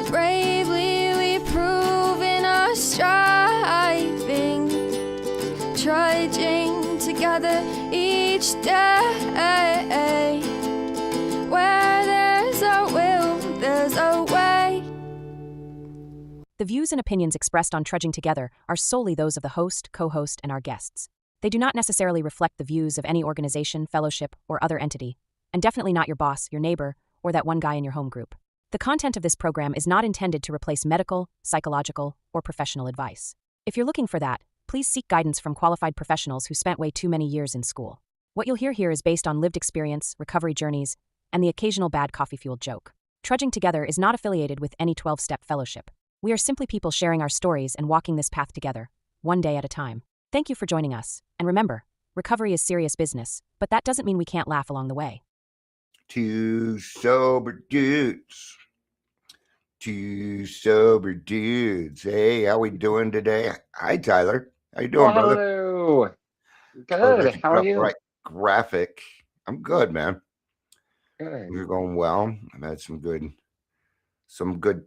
Bravely we prove in our striving, trudging together each day. Where there's a will, there's a way. The views and opinions expressed on Trudging Together are solely those of the host, co-host, and our guests. They do not necessarily reflect the views of any organization, fellowship, or other entity, and definitely not your boss, your neighbor, or that one guy in your home group. The content of this program is not intended to replace medical, psychological, or professional advice. If you're looking for that, please seek guidance from qualified professionals who spent way too many years in school. What you'll hear here is based on lived experience, recovery journeys, and the occasional bad coffee-fueled joke. Trudging Together is not affiliated with any 12-step fellowship. We are simply people sharing our stories and walking this path together, one day at a time. Thank you for joining us, and remember, recovery is serious business, but that doesn't mean we can't laugh along the way. Two sober dudes. Hey, how we doing today? Hi, Tyler. How you doing, brother? Hello. Good. How are you? Right, graphic. I'm good, man. Good. We're going well. I've had some good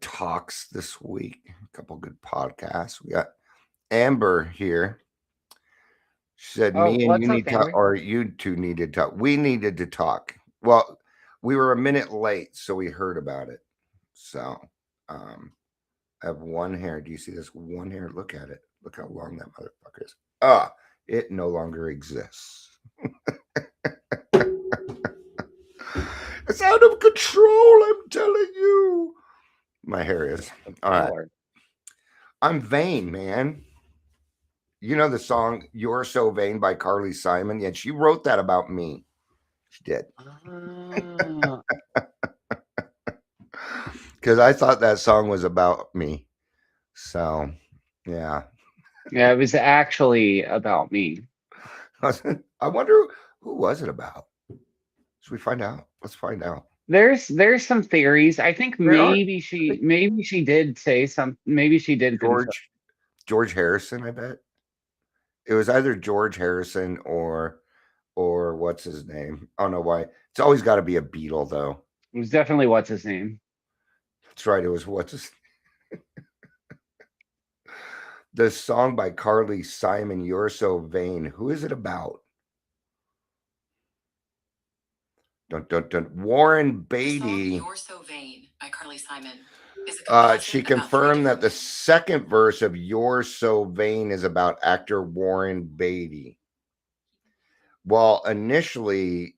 talks this week. A couple good podcasts. We got Amber here. She said, "Me and you need to talk, or you two need to talk. We needed to talk." Well, we were a minute late, so we heard about it. So, I have one hair. Do you see this one hair? Look at it. Look how long that motherfucker is. It no longer exists. It's out of control, I'm telling you. My hair is. All right. I'm vain, man. You know the song "You're So Vain" by Carly Simon? Yeah, she wrote that about me. She did. Because I thought that song was about me. So, yeah. Yeah, it was actually about me. I wonder who was it about? Should we find out? Let's find out. There's some theories. I think maybe she did say some. Maybe she did. George Harrison, I bet. It was either George Harrison or what's his name? I don't know why. It's always got to be a Beatle, though. It was definitely what's his name. That's right. It was what's his The song by Carly Simon, "You're So Vain." Who is it about? Dun, dun, dun. Warren Beatty. "You're So Vain" by Carly Simon. She confirmed that the second verse of "You're So Vain" is about actor Warren Beatty. While Betty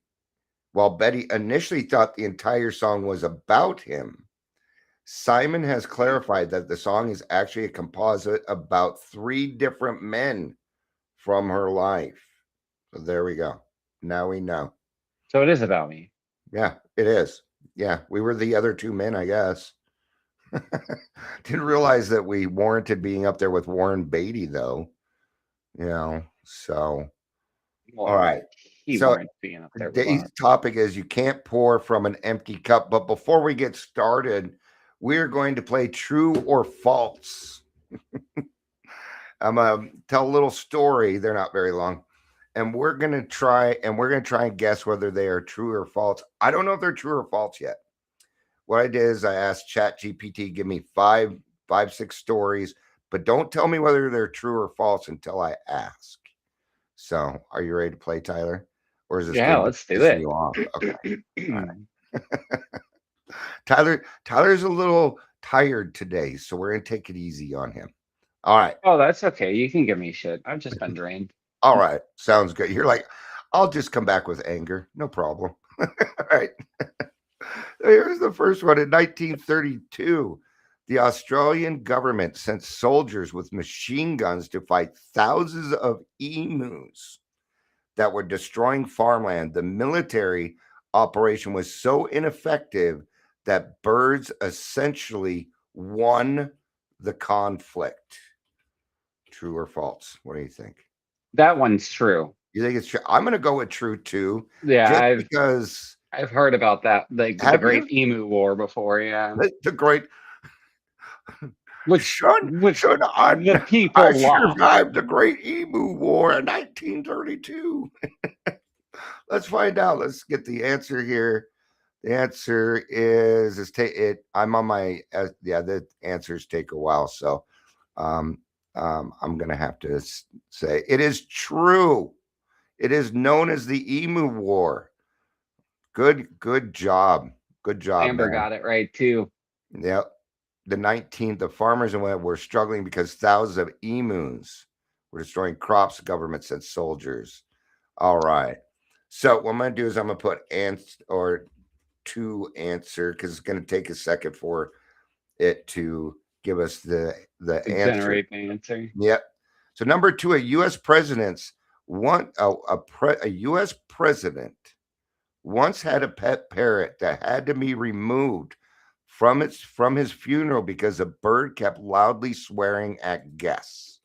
initially thought the entire song was about him, Simon has clarified that the song is actually a composite about 3 different men from her life. So there we go. Now we know. So it is about me. Yeah, it is. Yeah, we were the other 2 men, I guess. Didn't realize that we warranted being up there with Warren Beatty, though. You know, so. Well, all right. So today's topic is you can't pour from an empty cup. But before we get started, we're going to play true or false. I'm going to tell a little story. They're not very long. And we're going to try and guess whether they are true or false. I don't know if they're true or false yet. What I did is I asked ChatGPT, give me 5, 6 stories, but don't tell me whether they're true or false until I ask. So, are you ready to play, Tyler? Or is this? Yeah, let's do it. Okay. All right. Tyler's a little tired today, so we're gonna take it easy on him. All right. Oh, that's okay. You can give me shit. I've just been drained. All right. Sounds good. You're like, I'll just come back with anger. No problem. All right. Here's the first one. In 1932, the Australian government sent soldiers with machine guns to fight thousands of emus that were destroying farmland. The military operation was so ineffective that birds essentially won the conflict. True or false? What do you think? That one's true. You think it's true? I'm going to go with true too. Yeah, because I've heard about that, the Great Emu War before. Yeah, the Great. Which the people I survived the Great Emu War in 1932. Let's find out. Let's get the answer here. The answer is I'm on my the answers take a while, so um, I'm gonna have to say it is true. It is known as the Emu War. Good job. Good job, Amber man. got it right too. Yep. The 19th, the farmers and were struggling because thousands of emus were destroying crops. The government sent soldiers. All right. So what I'm gonna do is I'm gonna put to answer because it's gonna take a second for it to give us the To answer. generate the answer. Yep. So number 2, a U.S. president's a U.S. president once had a pet parrot that had to be removed from his funeral because a bird kept loudly swearing at guests.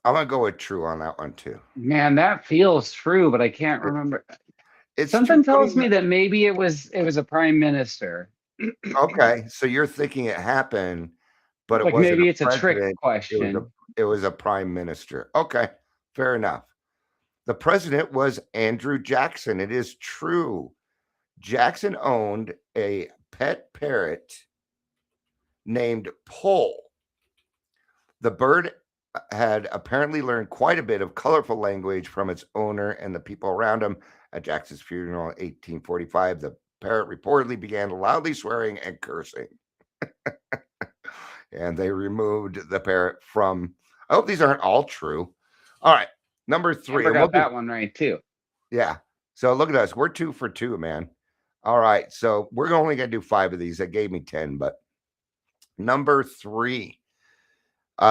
I'm gonna go with true on that one too. Man, that feels true, but I can't remember. It's Something true. tells me that maybe it was a prime minister. Okay, so you're thinking it happened, but it Like wasn't a maybe it's a trick president. question. It was a prime minister. Okay, fair enough. The president was Andrew Jackson. It is true. Jackson owned a pet parrot named Pole. The bird had apparently learned quite a bit of colorful language from its owner and the people around him. At Jackson's funeral in 1845, the parrot reportedly began loudly swearing and cursing. And they removed the parrot from. I hope these aren't all true. All right, number 3. Amber got that one right too. Yeah. So look at us. We're 2 for 2, man. All right. So we're only going to do 5 of these. That gave me 10. But number 3,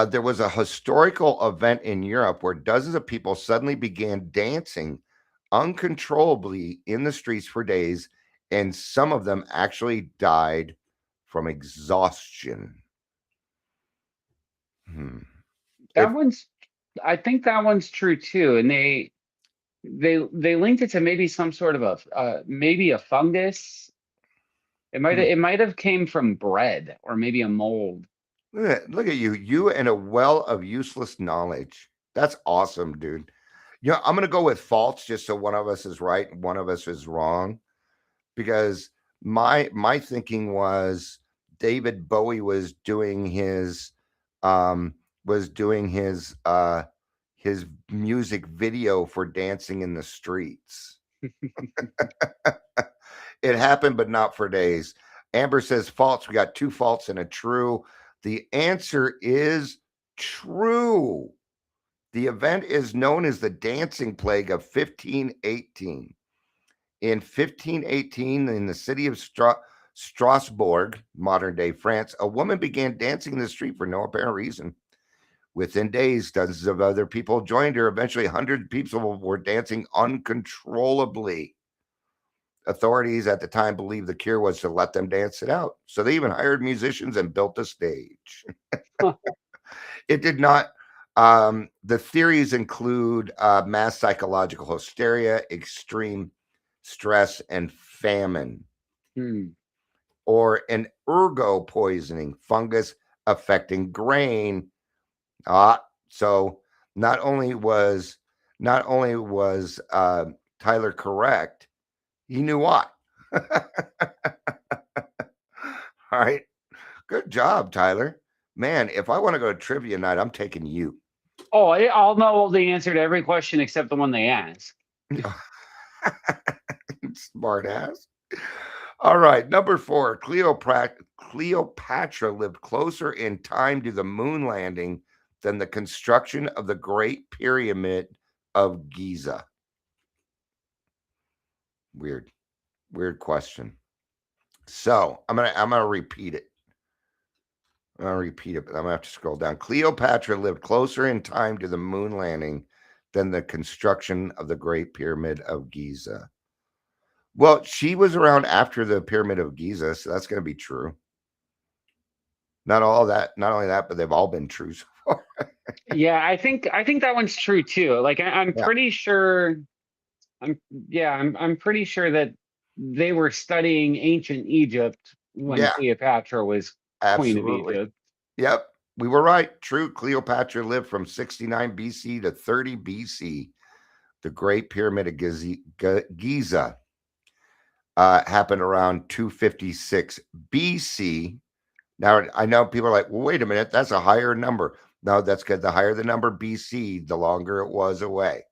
there was a historical event in Europe where dozens of people suddenly began dancing uncontrollably in the streets for days, and some of them actually died from exhaustion. I think that one's true too. And they linked it to maybe some sort of maybe a fungus. It might have came from bread or maybe a mold. Look at you and a well of useless knowledge. That's awesome, dude. I'm going to go with false just so one of us is right and one of us is wrong, because my thinking was David Bowie was doing his his music video for Dancing in the Streets. It happened, but not for days. Amber says false. We got 2 false and a true. The answer is true. The event is known as the Dancing Plague of 1518. In 1518, in the city of Strasbourg, modern day France, a woman began dancing in the street for no apparent reason. Within days, dozens of other people joined her. Eventually, hundreds of people were dancing uncontrollably. Authorities at the time believed the cure was to let them dance it out. So they even hired musicians and built a stage. It did not. The theories include mass psychological hysteria, extreme stress, and famine, or an ergo poisoning, fungus affecting grain. So not only was Tyler correct, he knew what. All right. Good job, Tyler. Man, if I want to go to trivia night, I'm taking you. Oh, I'll know the answer to every question except the one they ask. Smart ass. All right. Number 4, Cleopatra lived closer in time to the moon landing than the construction of the Great Pyramid of Giza. Weird question. So I'm gonna repeat it. But I'm gonna have to scroll down. Cleopatra lived closer in time to the moon landing than the construction of the Great Pyramid of Giza. Well, she was around after the Pyramid of Giza, so that's gonna be true. Not only that, but they've all been true so far. Yeah, I think that one's true too. Like I'm pretty sure. I'm pretty sure that they were studying ancient Egypt when Cleopatra was Queen of Egypt. Yep, we were right. True. Cleopatra lived from 69 BC to 30 BC. The Great Pyramid of Giza happened around 256 BC. Now, I know people are like, well, wait a minute, that's a higher number. No, that's good. The higher the number BC, the longer it was away.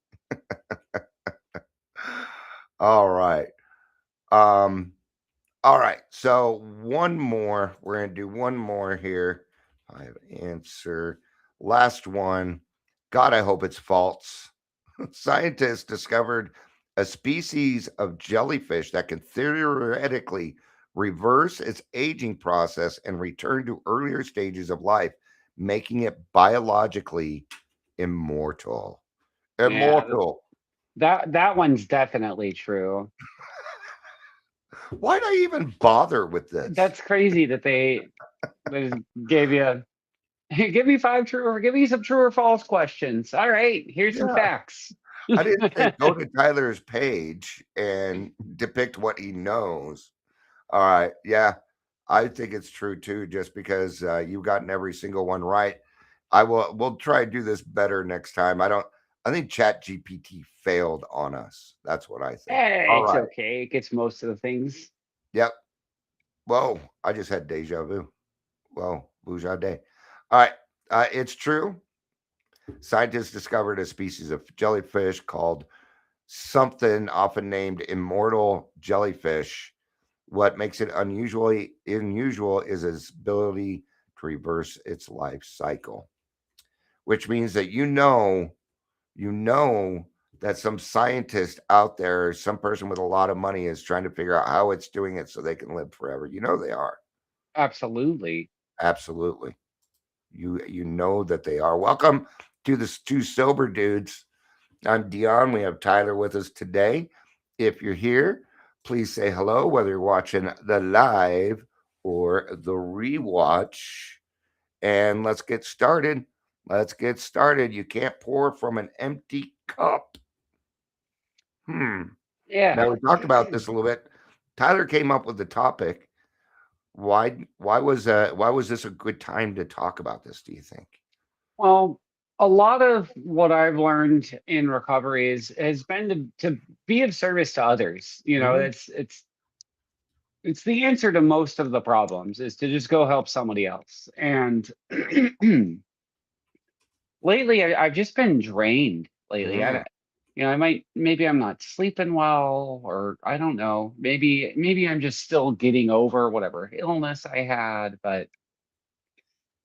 All right. All right. So one more. We're going to do one more here. I have answer. Last one. God, I hope it's false. Scientists discovered a species of jellyfish that can theoretically reverse its aging process and return to earlier stages of life, making it biologically immortal. Immortal. That one's definitely true. Why'd I even bother with this? That's crazy that they gave you give me five true or give me some true or false questions. All right, here's some facts. I didn't say go to Tyler's page and depict what he knows. All right. Yeah. I think it's true too, just because you've gotten every single one right. We'll try to do this better next time. I think Chat GPT failed on us. That's what I think. Hey, it's okay. It gets most of the things. Yep. Whoa. I just had deja vu. Whoa. Bouja day. All right. It's true. Scientists discovered a species of jellyfish called something often named immortal jellyfish. What makes it unusual is its ability to reverse its life cycle, which means that you know that some scientist out there, some person with a lot of money is trying to figure out how it's doing it so they can live forever. You know they are. Absolutely. Absolutely. You know that they are. Welcome to the Two Sober Dudes. I'm Dion. We have Tyler with us today. If you're here, please say hello, whether you're watching the live or the rewatch. And let's get started. You can't pour from an empty cup. Yeah. Now, we talked about this a little bit. Tyler came up with the topic. Why was this a good time to talk about this, do you think? Well, a lot of what I've learned in recovery has been to be of service to others. You know, it's the answer to most of the problems is to just go help somebody else. And lately, I've just been drained lately. Maybe I'm not sleeping well, or I don't know. Maybe I'm just still getting over whatever illness I had, but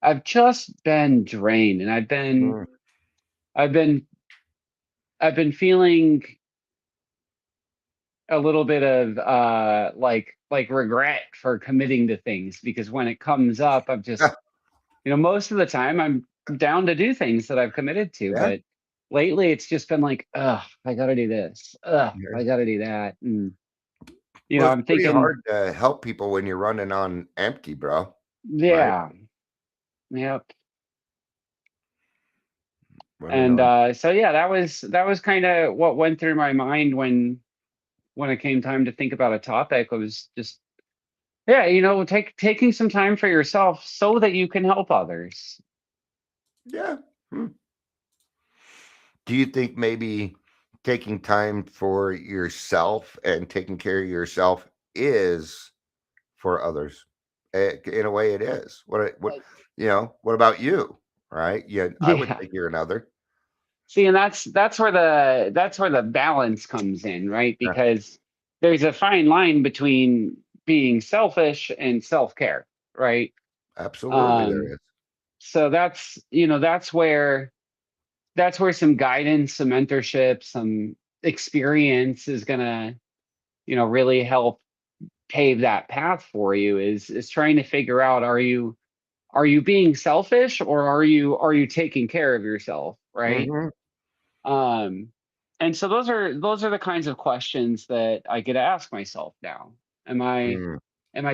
I've just been drained, and I've been feeling a little bit of like regret for committing to things, because when it comes up, I'm just most of the time I'm down to do things that I've committed to, but lately it's just been like, I gotta do this, I gotta do that, and I'm thinking it's hard to help people when you're running on empty, bro. Yeah. Right? Yep. And so yeah, that was kind of what went through my mind when it came time to think about a topic. It was just taking some time for yourself so that you can help others. Yeah. Do you think maybe taking time for yourself and taking care of yourself is for others? In a way, it is. What about you? Right? Yeah, I would think you're another. See, and that's where the balance comes in, right? Because there's a fine line between being selfish and self-care, right? Absolutely, there is. So that's where some guidance, some mentorship, some experience is gonna, really help pave that path for you. Is trying to figure out, are you being selfish, or are you taking care of yourself, right? And so those are the kinds of questions that I get to ask myself now. Am I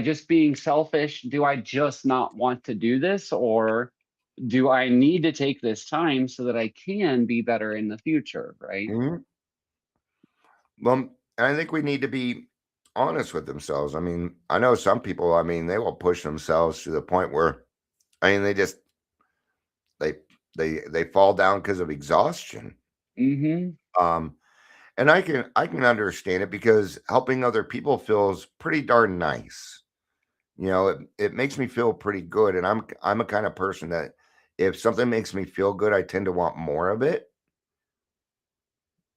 just being selfish? Do I just not want to do this, or do I need to take this time so that I can be better in the future, right? Well, I think we need to be honest with themselves. I mean, I know some people, they will push themselves to the point where, they just they fall down because of exhaustion. And I can understand it because helping other people feels pretty darn nice. It makes me feel pretty good, and I'm a kind of person that if something makes me feel good, I tend to want more of it,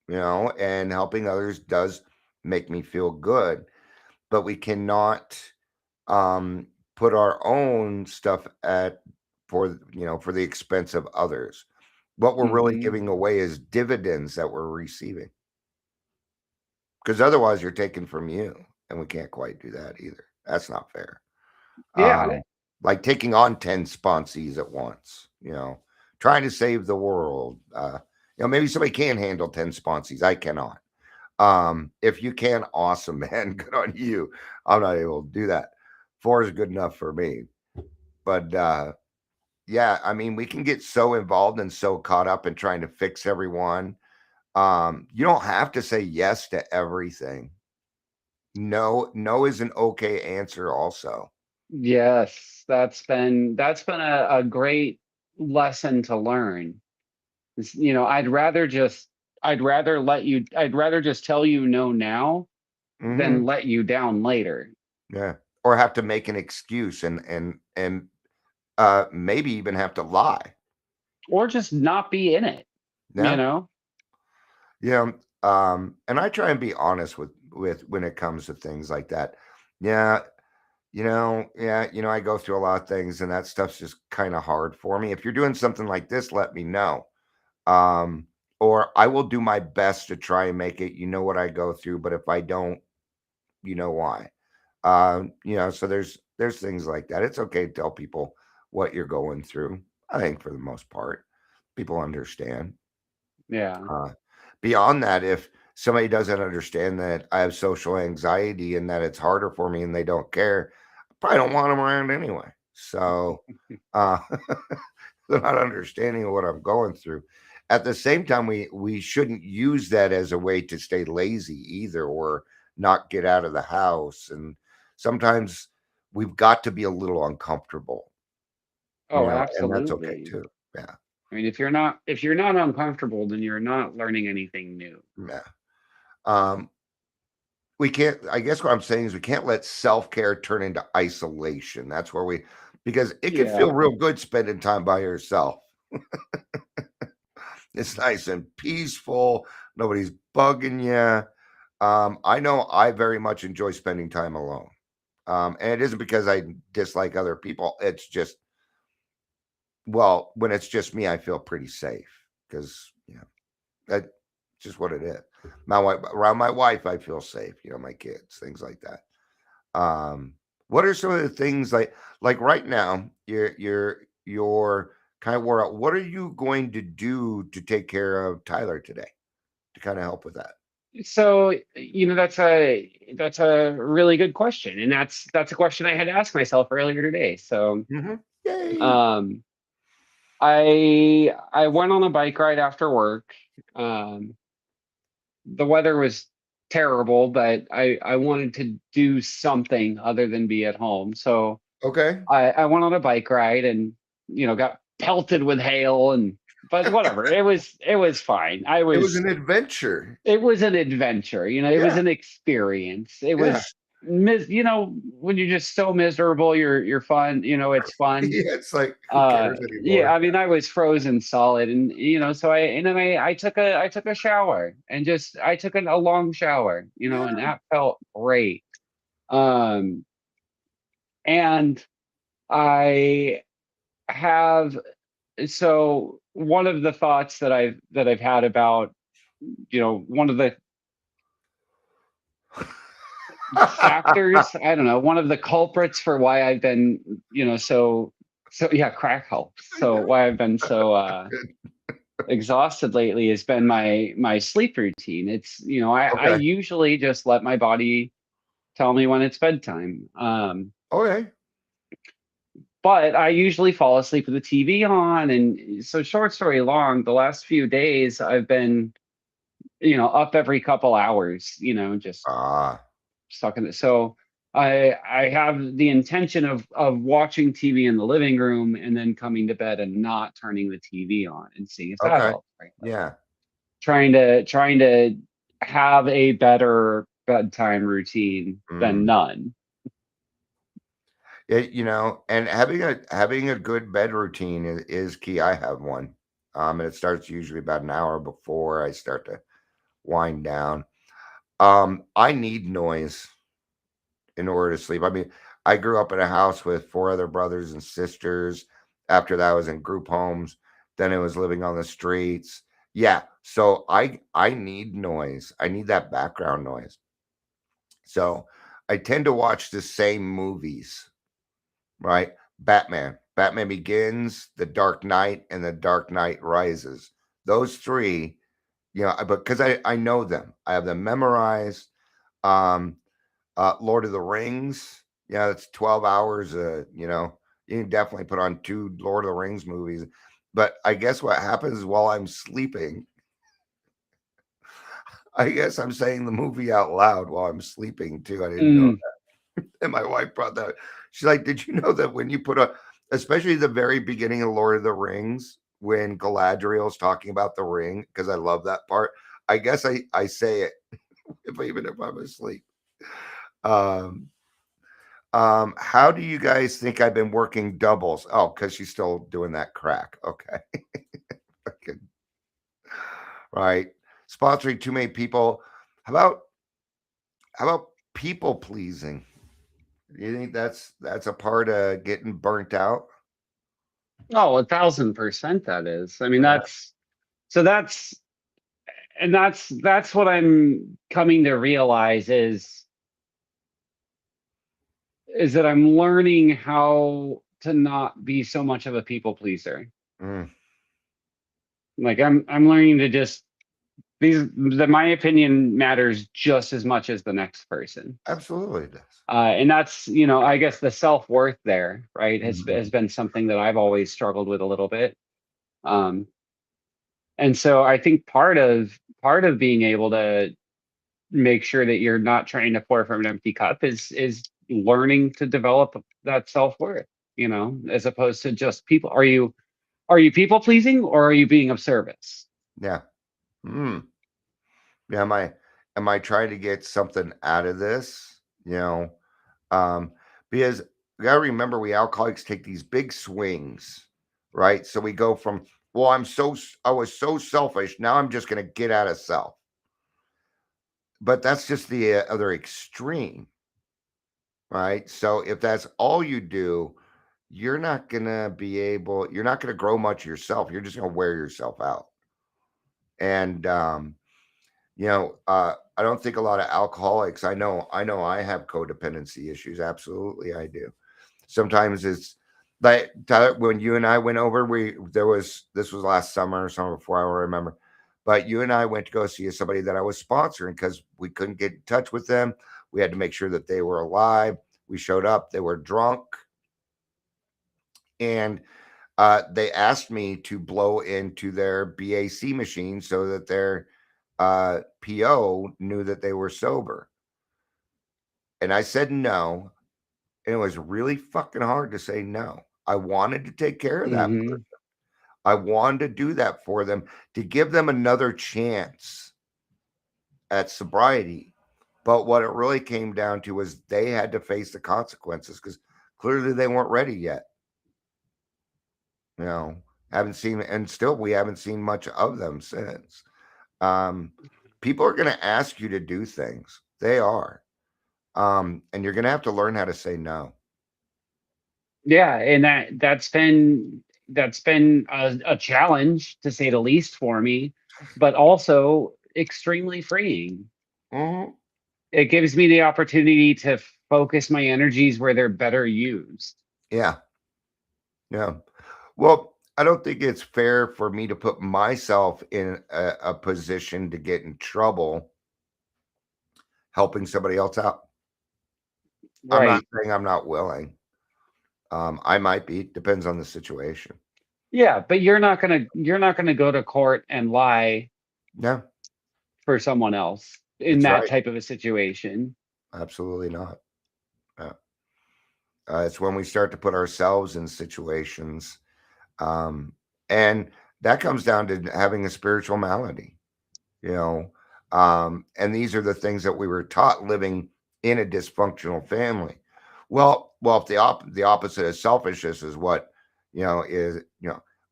and helping others does make me feel good, but we cannot um put our own stuff for the expense of others. What we're really Hmm. giving away is dividends that we're receiving. Because otherwise you're taking from you, and we can't quite do that either. That's not fair. Yeah. Like taking on 10 sponsees at once, trying to save the world. Maybe somebody can handle 10 sponsees. I cannot. If you can, awesome, man. Good on you. I'm not able to do that. 4 is good enough for me. But yeah, I mean, we can get so involved and so caught up in trying to fix everyone. You don't have to say yes to everything. No is an okay answer also. Yes, that's been a great lesson to learn. I'd rather just tell you no now than Mhm. let you down later. Yeah. Or have to make an excuse and maybe even have to lie. Or just not be in it, you Yeah. know? Yeah. And I try and be honest with when it comes to things like that. Yeah, I go through a lot of things and that stuff's just kind of hard for me. If you're doing something like this, let me know. Um, or I will do my best to try and make it. You know what I go through, but if I don't, you know why. So there's things like that. It's okay to tell people what you're going through. I think for the most part, people understand. Yeah. Uh, Beyond that, if somebody doesn't understand that I have social anxiety and that it's harder for me and they don't care, I probably don't want them around anyway. So uh, they're not understanding of what I'm going through. At the same time, we shouldn't use that as a way to stay lazy either, or not get out of the house. And sometimes we've got to be a little uncomfortable, Oh, and that's okay absolutely. too. Yeah, I mean, if you're not uncomfortable, then you're not learning anything new. yeah. Um, we can't. I guess what I'm saying is we can't let self care turn into isolation. That's where because it can feel Yeah. real good spending time by yourself. It's nice and peaceful. Nobody's bugging you. I know I very much enjoy spending time alone. And it isn't because I dislike other people. It's just, well, when it's just me, I feel pretty safe because, that's just what it is. My wife, around my wife, I feel safe, my kids, things like that. What are some of the things like right now, you're kind of wore out. What are you going to do to take care of Tyler today to kind of help with that? So, that's a really good question, and that's a question I had to ask myself earlier today. So, Yay. um, I went on a bike ride after work. Um, the weather was terrible, but I wanted to do something other than be at home. So Okay. I went on a bike ride and got pelted with hail, but whatever. It was fine. It was an adventure. It was an adventure. It was Yeah. an experience. It Yeah. was when you're just so miserable, you're fun, it's fun. Yeah. It's like, who cares Yeah, anymore? I mean, I was frozen solid, and so I took a shower, and just I took a long shower, and Yeah. that felt great. Um and I have so one of the thoughts that I've had about, one of the factors, I don't know, one of the culprits for why I've been, yeah, crack helps. So why I've been so exhausted lately has been my sleep routine. It's, I Okay. usually just let my body tell me when it's bedtime. Okay. But I usually fall asleep with the TV on. And so, short story long, the last few days I've been, up every couple hours, just Ah. stuck in it. So I have the intention of watching TV in the living room and then coming to bed and not turning the TV on and seeing if that Okay. helps. Right? Yeah. Trying to have a better bedtime routine than none. And having a good bed routine is key. I have one. And it starts usually about an hour before I start to wind down. I need noise in order to sleep. I mean, I grew up in a house with 4 other brothers and sisters. After that, I was in group homes. Then I was living on the streets. Yeah, so I need noise. I need that background noise. So I tend to watch the same movies, right? Batman Begins, The Dark Knight, and The Dark Knight Rises. Those 3, because I know them. I have them memorized. Lord of the Rings, yeah, that's 12 hours. You can definitely put on 2 Lord of the Rings movies. But I guess what happens while I'm sleeping, I guess I'm saying the movie out loud while I'm sleeping too. I didn't know that. And my wife brought that. She's like, did you know that when you put especially the very beginning of Lord of the Rings, when Galadriel's talking about the ring, because I love that part. I guess I say it even if I'm asleep. How do you guys think I've been working doubles? Oh, because she's still doing that crack. Okay. Okay. Right. Sponsoring too many people. How about people pleasing? Do you think that's a part of getting burnt out? Oh, 1,000% that is. I mean, Yeah. that's what I'm coming to realize is that I'm learning how to not be so much of a people pleaser. Mm, Like I'm learning to just that my opinion matters just as much as the next person. absolutely it does. And that's, I guess the self-worth there, right, has Mhm. been something that I've always struggled with a little bit. Um, and so I think part of being able to make sure that you're not trying to pour from an empty cup is learning to develop that self-worth, as opposed to just people. Are you people pleasing, or are you being of service? Yeah. Mm. Yeah. Am I trying to get something out of this? Um, because you gotta remember we alcoholics take these big swings, right? So we go from, well, I was so selfish. Now I'm just gonna get out of self. But that's just the other extreme, right? So if that's all you do, you're not gonna grow much yourself. You're just gonna wear yourself out. And I don't think a lot of alcoholics, I know I have codependency issues. Absolutely I do. Sometimes it's like Tyler, when you and I went over, this was last summer or summer before, I don't remember. But you and I went to go see somebody that I was sponsoring because we couldn't get in touch with them. We had to make sure that they were alive. We showed up, they were drunk, and they asked me to blow into their BAC machine so that their PO knew that they were sober. And I said no. And it was really fucking hard to say no. I wanted to take care of that Hmm. person. I wanted to do that for them, to give them another chance at sobriety. But what it really came down to was they had to face the consequences because clearly they weren't ready yet. You know, haven't seen, and still we haven't seen much of them since. Um, People are going to ask you to do things. They are. And you're going to have to learn how to say no. Yeah, and that's been a challenge, to say the least, for me, but also extremely freeing. Mhm. It gives me the opportunity to focus my energies where they're better used. Yeah. Yeah. Well, I don't think it's fair for me to put myself in a position to get in trouble helping somebody else out. I'm not Right. saying I'm not willing. I might be, depends on the situation. Yeah, but you're not gonna go to court and lie No, for someone else in that's that right. type of a situation. Absolutely not. Uh, it's when we start to put ourselves in situations, um, and that comes down to having a spiritual malady. You know, And these are the things that we were taught living in a dysfunctional family. Well, if the opposite of selfishness is what, is,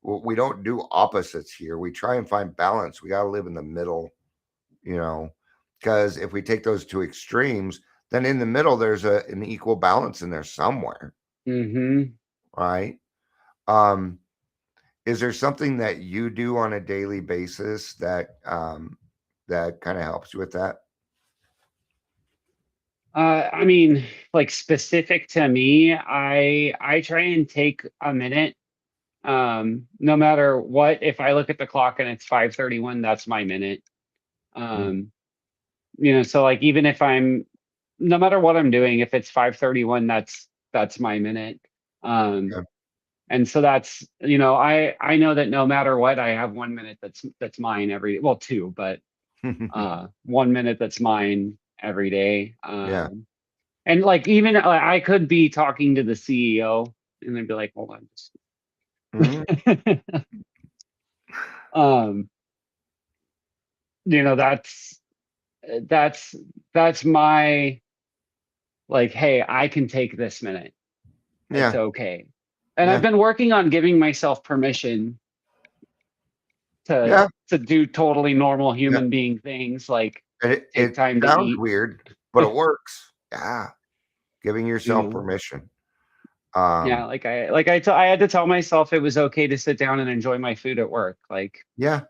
we don't do opposites here. We try and find balance. We got to live in the middle, because if we take those two extremes, then in the middle, there's an equal balance in there somewhere. Mm-hmm. Right. Is there something that you do on a daily basis that that kind of helps you with that? I mean, like specific to me, I try and take a minute. No matter what, if I look at the clock and it's 5:31, that's my minute. Mm. So like even if no matter what I'm doing, if it's 5:31, that's my minute. Yeah. And so that's, I know that no matter what, I have 1 minute that's mine well, two, but 1 minute that's mine every day. Yeah. And like even I could be talking to the CEO and they'd be like, hold on. Mhm. um, that's that's my like, hey, I can take this minute. It's Yeah. okay. And I've Yeah. been working on giving myself permission Yeah. to do totally normal Yeah. human being things like And take it time to sounds eat. weird, but it works. Yeah. Giving You yourself know, permission. yeah, Um, I had to tell myself it was okay to sit down and enjoy my food at work. Like yeah.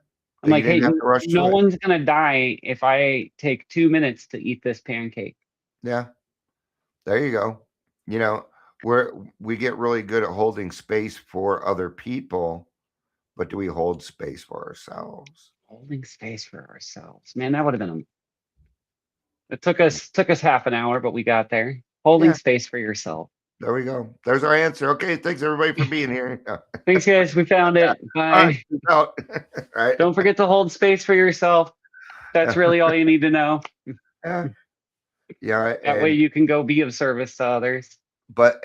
I'm That you like, didn't hey, have to rush no to it. one's gonna die if I take 2 minutes to eat this pancake. Yeah. There you go. You know, we're we get really good at holding space for other people, but do we hold space for ourselves? Holding space for ourselves, man, that would have been. It took us half an hour, but we got there. Holding Yeah. space for yourself. There we go. There's our answer. Okay. Thanks everybody for being here. Thanks, guys. We found it. All right. Bye. Peace out. All right. Don't forget to hold space for yourself. That's really all you need to know. Yeah. Yeah. That way you can go be of service to others.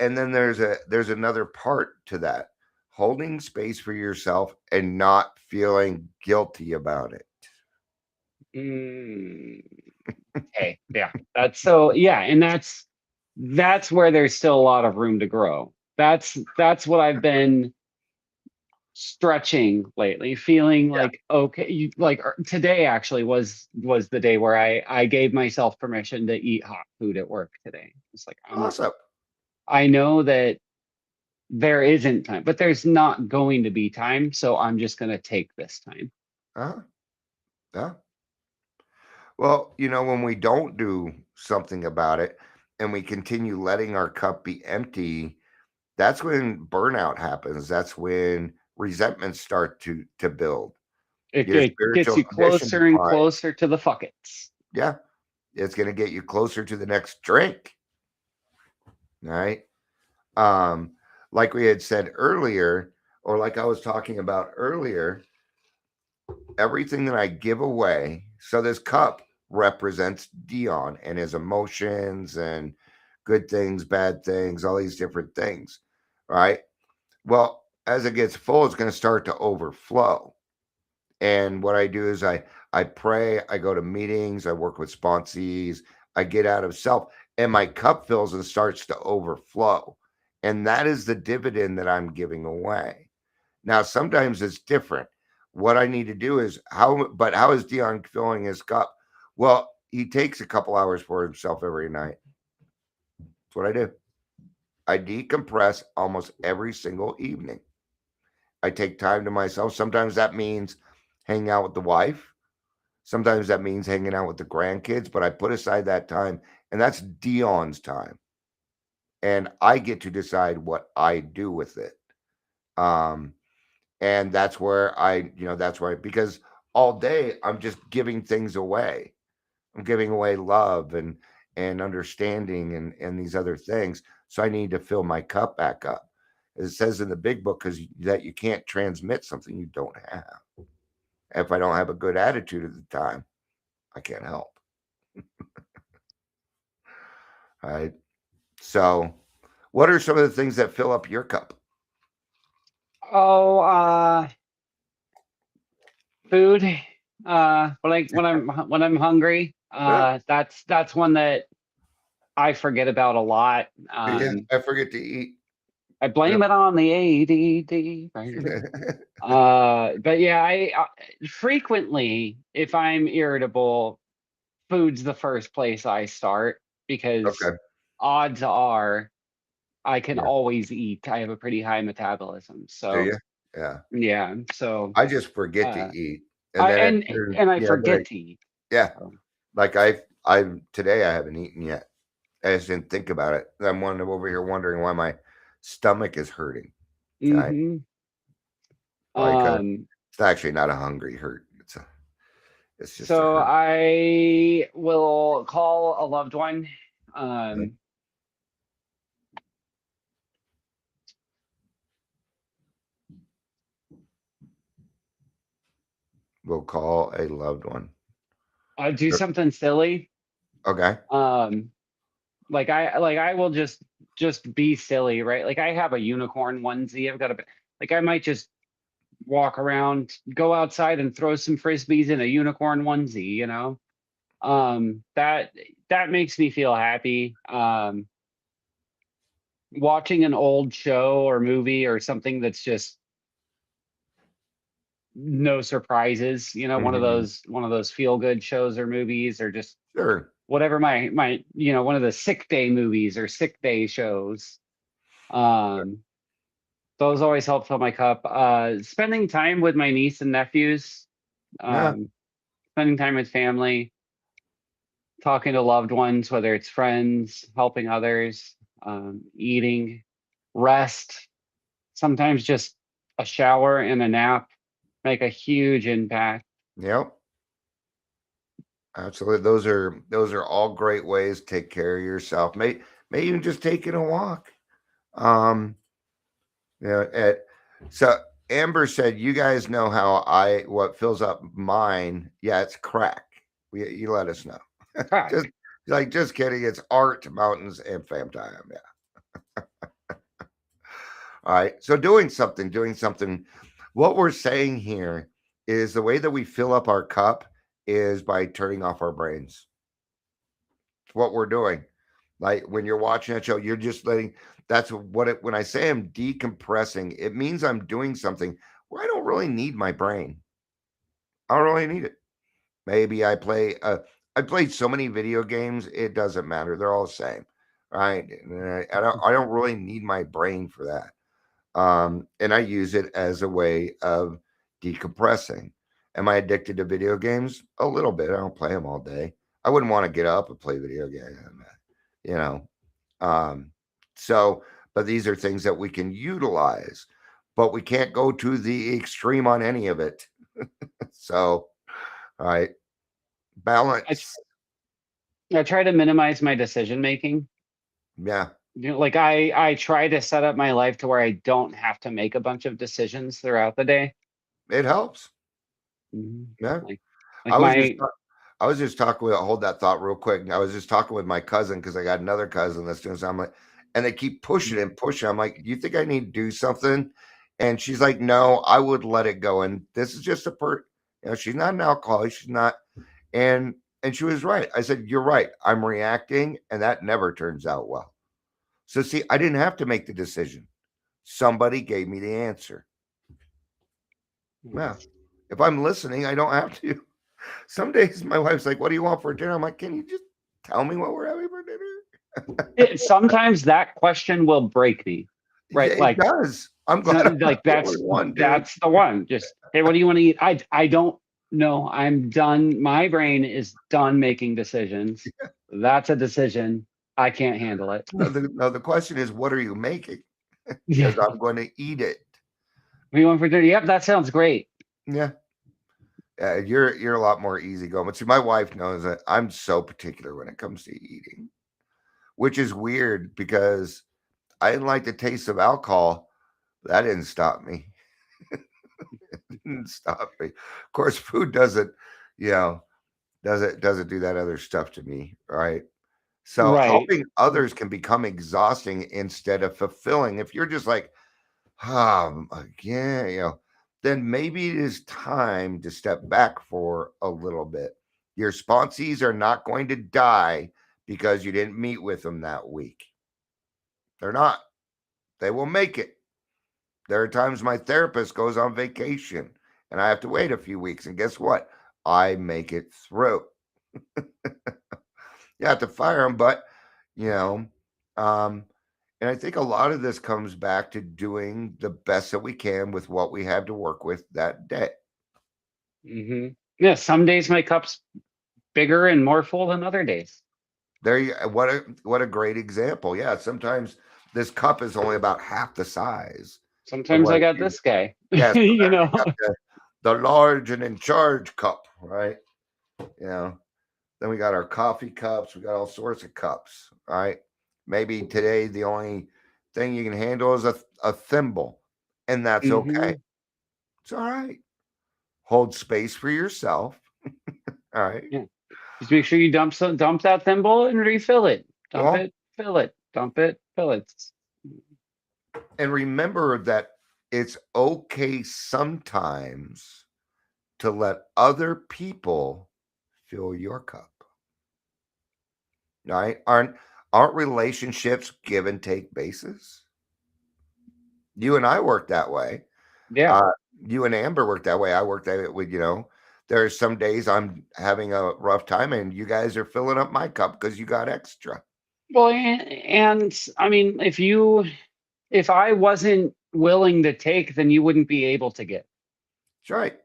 And then there's another part to that. Holding space for yourself and not feeling guilty about it. Mm, okay. Yeah. And that's where there's still a lot of room to grow. That's what I've been stretching lately, feeling Yeah. like okay, today actually was the day where I gave myself permission to eat hot food at work today. It's like Awesome. I know that there isn't time, but there's not going to be time, so I'm just going to take this time. Uh-huh. Yeah. Well, when we don't do something about it and we continue letting our cup be empty, that's when burnout happens. That's when resentments start to build. Your It gets spiritual you condition closer and declines. closer to the fuckets. Yeah. It's going to get you closer to the next drink. All right. Um, like we had said earlier, or like I was talking about earlier, everything that I give away. So this cup represents Dion and his emotions and good things, bad things, all these different things, right? Well, as it gets full, it's going to start to overflow. And what I do is I pray, I go to meetings, I work with sponsees, I get out of self, and my cup fills and starts to overflow. And that is the dividend that I'm giving away. Now, sometimes it's different. What I need to do is how is Dion filling his cup? Well, he takes a couple hours for himself every night. That's what I do. I decompress almost every single evening. I take time to myself. Sometimes that means hanging out with the wife. Sometimes that means hanging out with the grandkids, but I put aside that time, and that's Dion's time. And I get to decide what I do with it. And because all day I'm just giving things away. I'm giving away love and understanding and these other things. So I need to fill my cup back up. As it says in the big book, because that you can't transmit something you don't have. If I don't have a good attitude at the time, I can't help. All right. So what are some of the things that fill up your cup? Oh, food, When I'm hungry, that's one that I forget about a lot. Yeah, I forget to eat. I blame it on the ADD. But yeah, I frequently, if I'm irritable, food's the first place I start because Okay. odds are I can Yeah. always eat. I have a pretty high metabolism. Do So you? Yeah. yeah. So I just forget to uh eat, and I then it turns. and I Yeah, forget to eat. yeah. So. Like I today I haven't eaten yet. I just didn't think about it. I'm over here wondering why my stomach is hurting. Right? Mm-hmm. Like it's actually not a hungry hurt. It's just a So hurt. I will call a loved one. Okay. Um We'll call a loved one. I'll do Sure. something silly. Okay. Um I will just be silly, right? Like I have a unicorn onesie. I've got a like I might just walk around, go outside and throw some frisbees in a unicorn onesie, you know. That makes me feel happy. Watching an old show or movie or something that's just no surprises, you know, Mhm. one of those feel good shows or movies or just Sure. whatever my one of the sick day movies or sick day shows. Um those always help fill my cup. Spending time with my niece and nephews, Yeah. um, spending time with family, talking to loved ones, whether it's friends, helping others, eating, rest, sometimes just a shower and a nap make a huge impact. Yep. Absolutely. Those are all great ways to take care of yourself. May even just taking a walk. Um, so Amber said, "You guys know how I what fills up mine? Yeah, it's crack. You let us know. Just Crack. just kidding. It's art, mountains, and fam time. Yeah. All right. So doing something. What we're saying here is the way that we fill up our cup is by turning off our brains. It's what we're doing. Like when you're watching that show, you're just letting. That's what it. When I say I'm decompressing, it means I'm doing something where I don't really need my brain. I don't really need it. Maybe I play. I played so many video games. It doesn't matter. They're all the same, right? And I don't. I don't really need my brain for that. And I use it as a way of decompressing. Am I addicted to video games? A little bit. I don't play them all day. I wouldn't want to get up and play video games, you know. Um, so, but these are things that we can utilize, but we can't go to the extreme on any of it. So, all right, I, tr- balance. I try to minimize my decision making. Yeah, You know, like I try to set up my life to where I don't have to make a bunch of decisions throughout the day. it helps. Mhm. Yeah. Like I like was just my I was just talking with hold that thought real quick. I was just talking with my cousin because I got another cousin that's doing something like, and they keep pushing and pushing. I'm like, do you think I need to do something? And she's like, no, I would let it go. And this is just she's not an alcoholic. She's not, and she was right. I said, you're right. I'm reacting, and that never turns out well. So see, I didn't have to make the decision. Somebody gave me the answer. Yeah. If I'm listening, I don't have to. Some days my wife's like, "What do you want for dinner?" I'm like, "Can you just tell me what we're having for dinner?" sometimes that question will break me, Yeah, right? it Like does. I'm so, glad I'm not like the only one, dude. that's the one. Just hey, what do you want to eat? I don't know. I'm done. My brain is done making decisions. That's a decision. I can't handle it. No, the question is, what are you making? Yeah. Because I'm going to eat it. What do you want for dinner? Yep, that sounds great. Yeah. You're a lot more easygoing. But see, my wife knows that I'm so particular when it comes to eating, which is weird because I didn't like the taste of alcohol. That didn't stop me. It didn't stop me. Of course, food doesn't, you know, doesn't do that other stuff to me, right? So Right. helping others can become exhausting instead of fulfilling. If you're just like, again, then maybe it is time to step back for a little bit. Your sponsees are not going to die because you didn't meet with them that week. They're not. They will make it. There are times my therapist goes on vacation and I have to wait a few weeks. And guess what? I make it through. You have to fire them, but, you know, and I think a lot of this comes back to doing the best that we can with what we have to work with that day. Yeah, some days my cup's bigger and more full than other days. There you what a great example. Yeah, sometimes this cup is only about half the size of Sometimes what I it got is. this guy. Yeah, You sometimes know. you got the large and in charge cup, right? You know, then we got our coffee cups, we got all sorts of cups, right? Maybe today the only thing you can handle is a thimble, and that's okay. Mhm. It's all right. Hold space for yourself. All right. Yeah. Just make sure you dump that thimble and refill it. Dump Well, it, fill it. Dump it, fill it. and remember that it's okay sometimes to let other people fill your cup. Right? Aren't relationships give and take basis? You and I work that way. Yeah. Uh, you and Amber work that way. I work that with, there's some days I'm having a rough time and you guys are filling up my cup because you got extra. Well, and I mean, if I wasn't willing to take, then you wouldn't be able to give. That's right.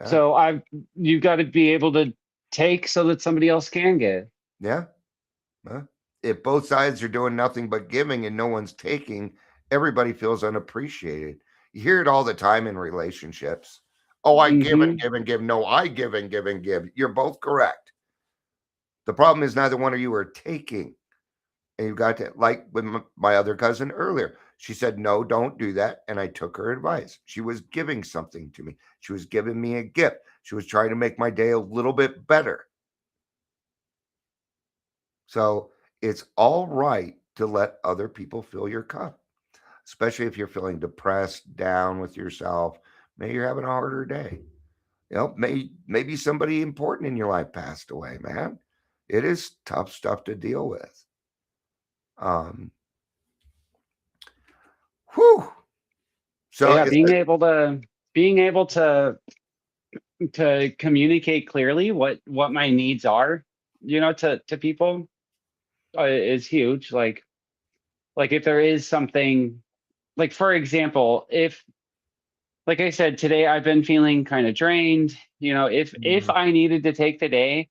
Yeah. So you've got to be able to take so that somebody else can give. Yeah. If both sides are doing nothing but giving and no one's taking, everybody feels unappreciated. You hear it all the time in relationships. Oh, I give and give and give. No, I give and give and give. You're both correct. The problem is neither one of you are taking. And you got to, like with my other cousin earlier, she said, no, don't do that. And I took her advice. She was giving something to me. She was giving me a gift. She was trying to make my day a little bit better. So it's all right to let other people fill your cup, especially if you're feeling depressed, down with yourself. Maybe you're having a harder day. Maybe somebody important in your life passed away, man. It is tough stuff to deal with. Whew. So yeah, being able to communicate clearly what my needs are, to people is huge. Like if there is something, like for example, if, like I said, today I've been feeling kind of drained. If I needed to take the day,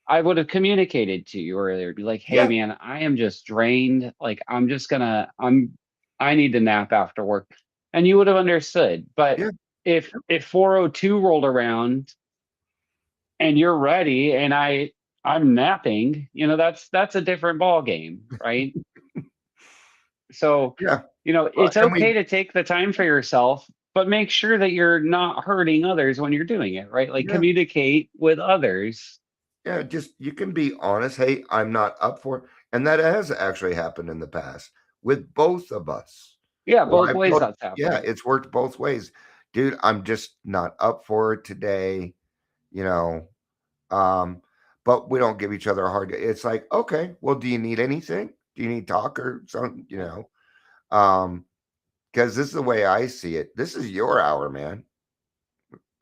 I would have communicated to you earlier. Be like, hey yeah, man, I am just drained. Like I need to nap after work. And you would have understood. But yeah, if 4:02 rolled around and you're ready and I'm napping, that's a different ball game, right? So, yeah. it's And okay to take the time for yourself, but make sure that you're not hurting others when you're doing it, right? Like yeah, communicate with others. yeah, just you can be honest. Hey, I'm not up for it. And that has actually happened in the past with both of us. Yeah, Where both I've ways told, that's yeah, happened. it's worked both ways. Dude, I'm just not up for it today, you know. Um, but we don't give each other a hard. It's like, okay, well, do you need anything? Do you need talk or something? Because this is the way I see it. This is your hour, man.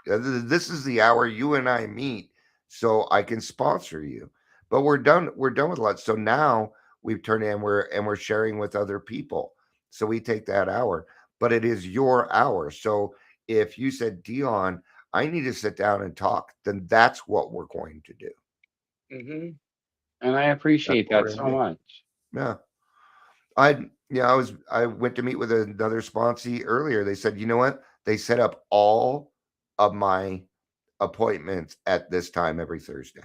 This is the hour you and I meet, so I can sponsor you. But we're done. We're done with a lot. So now we've turned in. We're sharing with other people. So we take that hour, but it is your hour. So if you said, Dion, I need to sit down and talk, then that's what we're going to do. Hmm. And I That's appreciate what that we're so going to do. much. Yeah. I went to meet with another sponsee earlier. They said, you know what? They set up all of my appointments at this time every Thursday.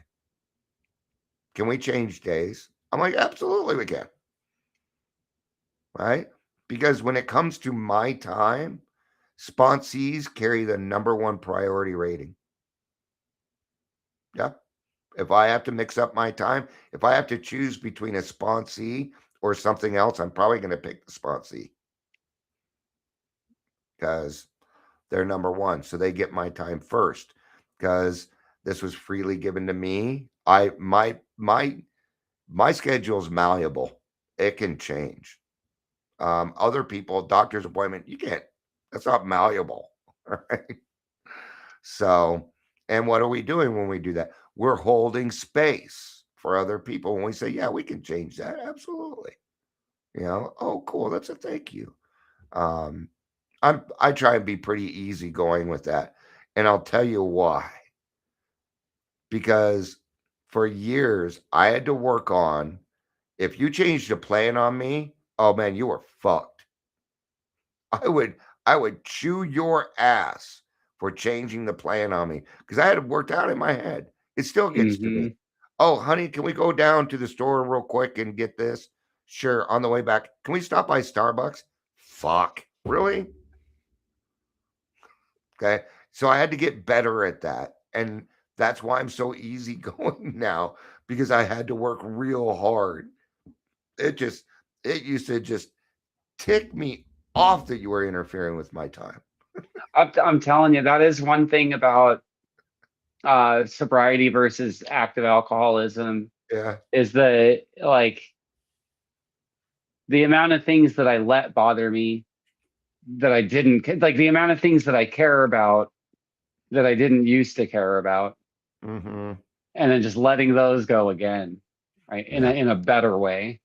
Can we change days? I'm like, absolutely we can. Right? Because when it comes to my time, sponsees carry the number one priority rating. Yeah. If I have to mix up my time, if I have to choose between a sponsee or something else, I'm probably going to pick the sponsee because they're number one. So they get my time first because this was freely given to me. My schedule is malleable. It can change. Other people, doctor's appointment, you can't. That's not malleable. Right. So, and what are we doing when we do that? We're holding space for other people. When we say, yeah, we can change that. Absolutely. Oh, cool. That's a thank you. Um, I try and be pretty easygoing with that. And I'll tell you why. Because for years I had to work on, if you changed the plan on me, oh man, you were fucked. I would chew your ass for changing the plan on me because I had it worked out in my head. It still gets to me. Oh, honey, can we go down to the store real quick and get this? Sure. On the way back, can we stop by Starbucks? Fuck. Really? Okay. So I had to get better at that. And that's why I'm so easygoing now because I had to work real hard. It used to just tick me off that you were interfering with my time. I'm telling you, that is one thing about sobriety versus active alcoholism Yeah. is like the amount of things that I let bother me that I didn't like, the amount of things that I care about that I didn't used to care about, Mm-hmm. and then just letting those go again, right? Yeah. In a better way,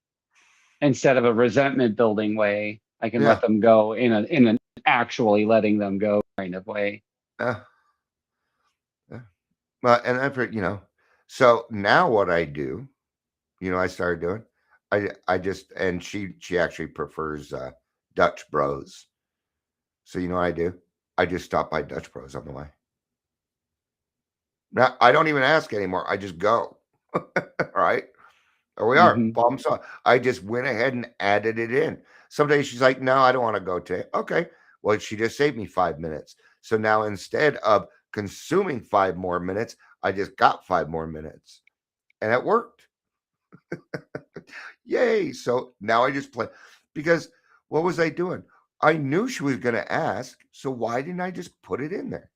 instead of a resentment building way. I can Yeah. let them go in an actually letting them go kind of way. Yeah. Well, and I've heard, so now what I do, I started doing, I just, and she actually prefers Dutch Bros. So you know what I do? I just stop by Dutch Bros on the way. Now I don't even ask anymore. I just go. All right. There we are. Problem solved. I just went ahead and added it in. Some days she's like, no, I don't want to go today. Okay. Well, she just saved me 5 minutes. So now instead of consuming 5 more minutes, I just got 5 more minutes. And it worked. Yay. So now I just play because what was I doing? I knew she was going to ask. So why didn't I just put it in there?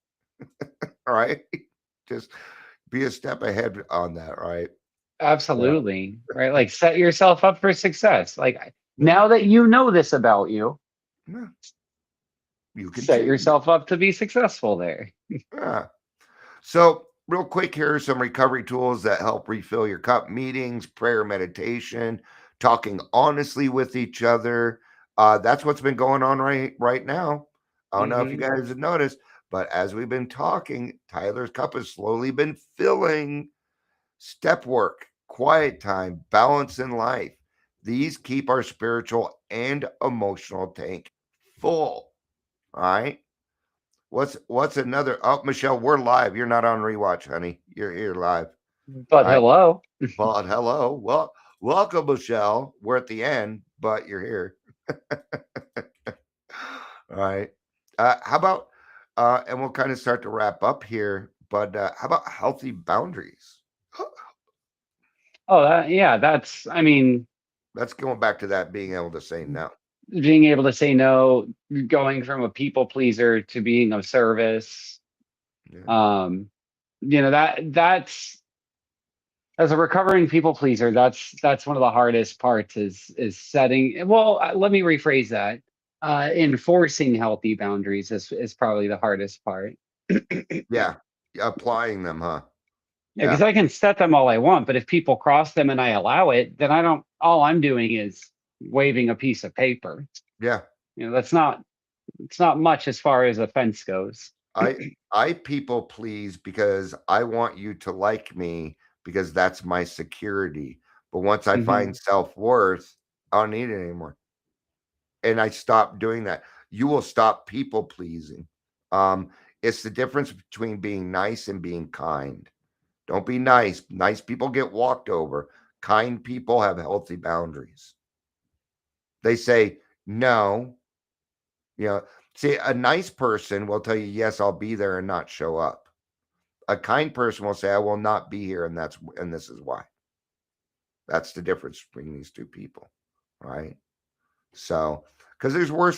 All right. Just be a step ahead on that. Right. Absolutely. Right. Like set yourself up for success. Like now that you know this about you, Yeah. You can set change. yourself up to be successful there. Yeah. So, real quick, here are some recovery tools that help refill your cup: meetings, prayer, meditation, talking honestly with each other. That's what's been going on right now. I don't know if you guys have noticed, but as we've been talking, Tyler's cup has slowly been filling. Step work, quiet time, balance in life. These keep our spiritual and emotional tank full. All right. What's another? Oh, Michelle, we're live. You're not on rewatch, honey. You're here live. But All right. hello. But hello. Well, welcome, Michelle. We're at the end, but you're here. All right. How about and we'll kind of start to wrap up here, but how about healthy boundaries? Oh, yeah, that's, I mean, Let's go back to that being able to say no. being able to say no, going from a people pleaser to being of service. Yeah. That's as a recovering people pleaser, that's one of the hardest parts is setting. Well, let me rephrase that. Enforcing healthy boundaries is probably the hardest part. Yeah. Applying them, huh? Yeah, because I can set them all I want, but if people cross them and I allow it, then all I'm doing is waving a piece of paper. Yeah. It's not much as far as offense goes. I people please because I want you to like me because that's my security. But once I find self-worth, I don't need it anymore. And I stop doing that. You will stop people pleasing. It's the difference between being nice and being kind. Don't be nice. Nice people get walked over. Kind people have healthy boundaries. They say no. See, a nice person will tell you, yes, I'll be there and not show up. A kind person will say, I will not be here, and this is why. That's the difference between these two people, right? So, because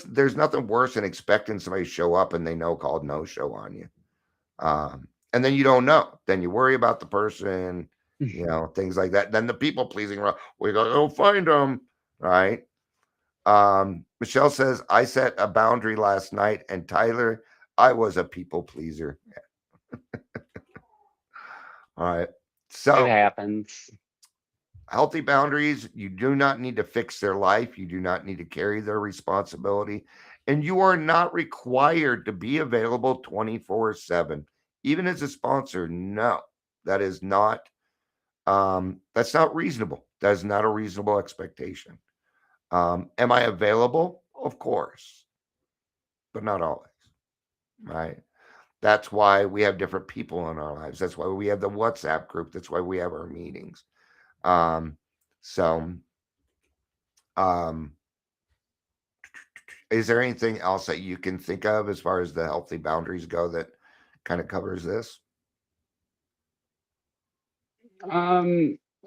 there's nothing worse than expecting somebody to show up and they know called no show on you. And then you don't know. Then you worry about the person, things like that. Then the people pleasing, we gotta go find them, right? Michelle says, I set a boundary last night, and Tyler, I was a people pleaser. All right. It So happens. healthy boundaries, you do not need to fix their life. You do not need to carry their responsibility. And you are not required to be available 24/7. Even as a sponsor, no, that is not that's not reasonable. That is not a reasonable expectation. Am I available? Of course, but not always. Right. That's why we have different people in our lives. That's why we have the WhatsApp group. That's why we have our meetings. So, is there anything else that you can think of as far as the healthy boundaries go that kind of covers this?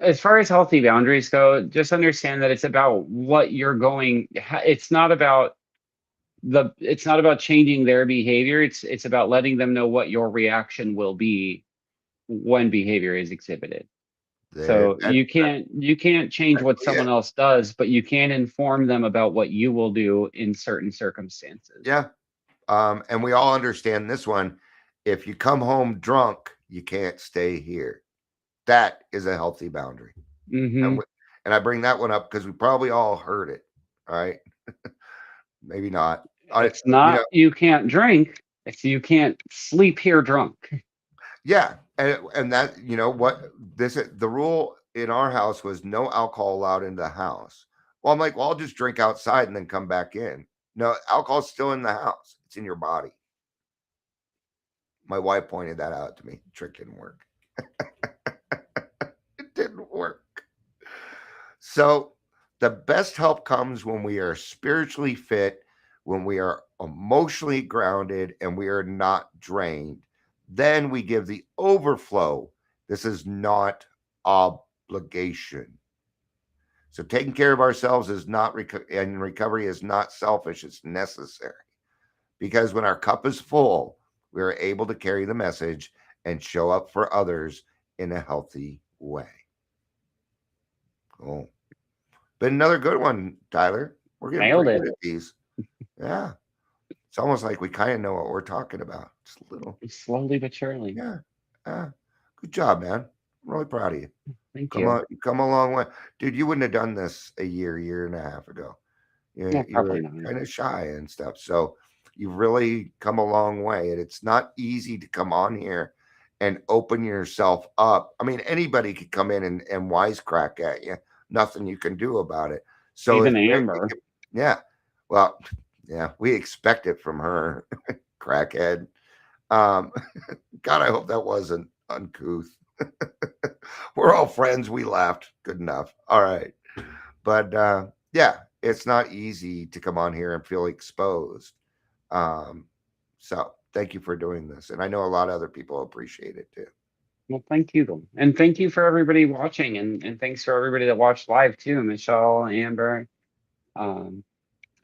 As far as healthy boundaries go, just understand that it's about what you're going. It's not about changing their behavior. It's about letting them know what your reaction will be when behavior is exhibited. So you can't change what someone else does, but you can inform them about what you will do in certain circumstances. Yeah. And we all understand this one. If you come home drunk, you can't stay here. That is a healthy boundary. Mm-hmm. And I bring that one up because we probably all heard it. All right. Maybe not. It's not you can't drink. It's you can't sleep here drunk. Yeah. And that, the rule in our house was no alcohol allowed into the house. Well, I'm like, well, I'll just drink outside and then come back in. No, alcohol's still in the house. It's in your body. My wife pointed that out to me. The trick didn't work. It didn't work. So the best help comes when we are spiritually fit, when we are emotionally grounded, and we are not drained. Then we give the overflow. This is not obligation. So taking care of ourselves is not and recovery is not selfish. It's necessary, because when our cup is full, we are able to carry the message and show up for others in a healthy way. Cool. But another good one, Tyler. We're getting pretty good at these. Yeah. It's almost like we kind of know what we're talking about. Just a little. Slowly but surely. Yeah. Good job, man. I'm really proud of you. Thank you. You come a long way. Dude, you wouldn't have done this a year and a half ago. You were kind of shy and stuff. So you've really come a long way. And it's not easy to come on here and open yourself up. I mean, anybody could come in and wisecrack at you. Nothing you can do about it. So even Amber. Yeah. Well, yeah, we expect it from her. Crackhead. God, I hope that wasn't uncouth. We're all friends. We laughed. Good enough. All right. But yeah, it's not easy to come on here and feel exposed. So thank you for doing this. And I know a lot of other people appreciate it too. Well, thank you. And thank you for everybody watching, and thanks for everybody that watched live too, Michelle, Amber,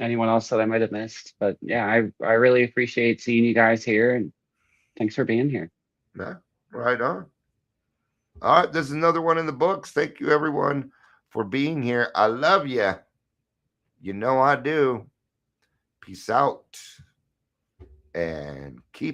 anyone else that I might have missed. But yeah, I really appreciate seeing you guys here, and thanks for being here. Yeah, right on. All right, there's another one in the books. Thank you everyone for being here. I love you. You know I do. Peace out. And keep